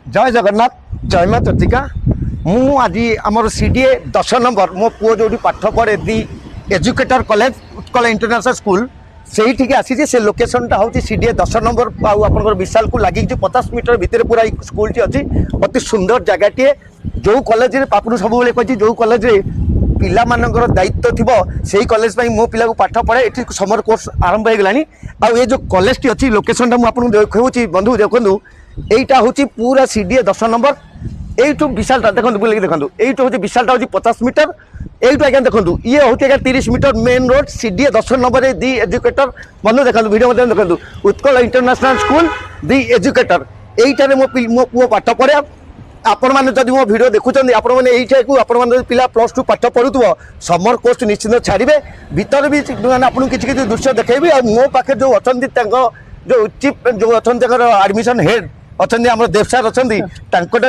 जय जगन्नाथ जय माँ चर्चिका मु आज आमर सीडीए 10 नंबर मो पुओ जो पाठ पढ़े the educator college Utkal international school से आसी से लोकेशन टा हूँ सीडीए 10 नंबर आपर विशाल को लगे 50 मीटर भितर पूरा स्कूल टी अच्छी अति सुंदर जगह जो कॉलेज पापड़ सब कही जो कॉलेज पिला मानकर दायित्व थी से कॉलेज मो पिला को पाठ पढ़े ये समर कोर्स आरंभ हो गलानी आ जो कॉलेज टी अच्छी लोकेशन टा मुझे देखा बंधु देखूँ यहीटा हूँ पूरा सीडीए 10 नंबर यू विशालटा देखो बुले देखो यू हूँ विशालटा हूँ 50 मीटर यू आज्ञा देखो ये हूँ 30 मीटर मेन रोड सीडीए 10 नंबर दि एजुकेटर बंधु देखो वीडियो देखो Utkal international school the educator यहीटार मो पुओ पाठ पढ़े आपण मैंने जब मो भिड देखुं आपण पिला +2 पाठ पढ़ुव समर कोर्स निश्चित छाड़े भीतर भी आपको किसी दृश्य देखेबी आ मो पाखे जो अच्छा जो चीफ जो अच्छा आडमिशन हेड अच्छा आम देव सार अच्छा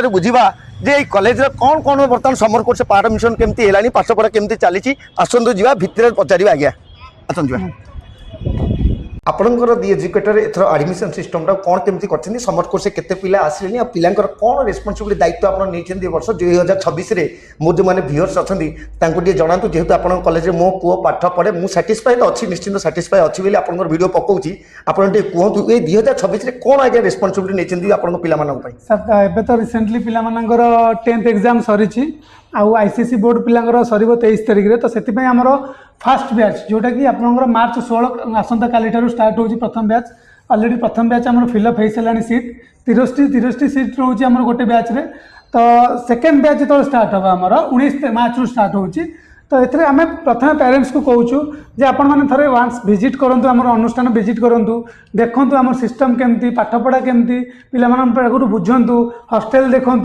बुझा जे कॉलेज कौन कौन बर्तमान समर कोर्स आडमिशन केमती है पाठ पढ़ा केमती चली आसतु जा भितर पचार आज्ञा आसतु आपणकर दि एजुकेटर एथर आडमिशन सिस्टम कौन केमती कर समर कोर्स केते पिला आसिले पिला कौन रेस्पॉन्सिबिलिटी दायित्व आप नहीं वर्ष 2026 मो जो मैंने व्यूअर्स अच्छा जनातु जेहेतु आप कॉलेज मो पुओ पाठ पढ़े मुझे साटिस्फाइड अच्छी निश्चित साटिस्फाई अच्छी बोली आप वीडियो पकाऊँगी आपड़ कहतु ये 2026 कौन आगे रेस्पॉन्सिबिलिटी नहीं आप पिला सर एबे तो रिसेंटली पिला 10th एग्जाम सरी आउ आईसीएसई बोर्ड पिला सर 23 तारिख में तो से आमर फास्ट बैच जोटा कि आप मार्च 16 आसंता काली स्टार्ट हो प्रथम बैच अलरेडी प्रथम बैच आम फिलअप हो सारा सीट 63 सीट रोचे आम गोटे बैच रे तो सेकेंड बैच जो स्टार्ट हम आमर 19 मार्च स्टार्ट हो तो ये आम प्रथम पेरेंट्स को कहूँ जे आपण मैंने थे वान्स विजिट करूँ आम अनुष्ठान विजिट करूँ देखूँ आम सिस्टम केमती पाठपढ़ा केमती पिला पाखु बुझंतु हॉस्टेल देखूँ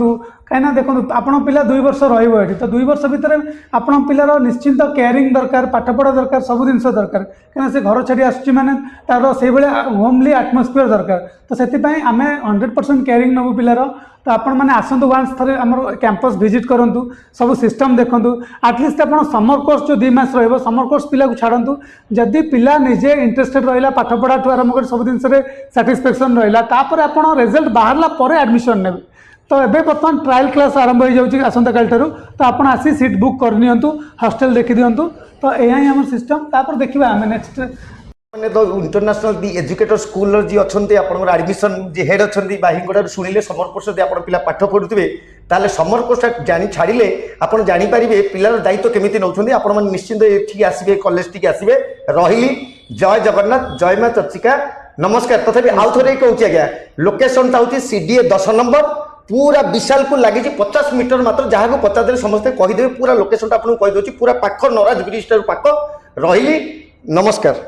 कहीं देखो आप पिला 2 वर्ष रही तो 2 वर्ष भितर आप पिलार निश्चिंत केयरिंग दरकार पाठपढ़ा दरकार सब जिन दरकार कहीं से घर छाड़ी आसुच्छी मैंने तार से होमली आटमोस्फियर दरकार तो से आम 100% केयरिंग नबू पिलार तो आपण मैंने आसतु वान्स थे आम कैंपस विजिट करूँ सब सिस्टम देखूँ आटलिस्ट आप समर कोर्स जो 2 मास समर कोर्स पिला को छाड़ू जदि पिला निजे इंटरेस्टेड रहा पाठपढ़ा ठूँ आरंभ कर सब जिन साटिस्फैक्शन रहा आप रिजल्ट बाहर एडमिशन ने तो ये बर्तमान ट्रायल क्लास आरंभ हो जाऊँगी आसंता काल तो आप आसी सीट बुक करनी हॉस्टेल देखी दिंतु तो यही आम सिस्टम तापर देखा आम नेक्स्ट मैंने तो इंटरनेशनल दि एजुकेटर स्कूल जी अच्छा आप आडमिशन जी हेड अच्छा हिंगड़ शुणिले समर कोर्स जब आप पिला पाठ पढ़ुवे ताले समर कोर्स जानी छाड़िले आप जानीपारे पिलार दायित्व केमी नौकरी आप निश्चिंत ये आसवे कॉलेज टी आसवे रही जय जगन्नाथ जय माँ चर्चिका नमस्कार तथापि आउ थे कहूँ आज्ञा लोकेशन हूँ सीडीए 10 नंबर पूरा विशाल को लगी 50 मीटर मात्र जहाँ को पचार समस्ते कहीदेवे पूरा लोकेशन आपको कहीदे पूरा पाख नराज ब्रिज पाख रही नमस्कार।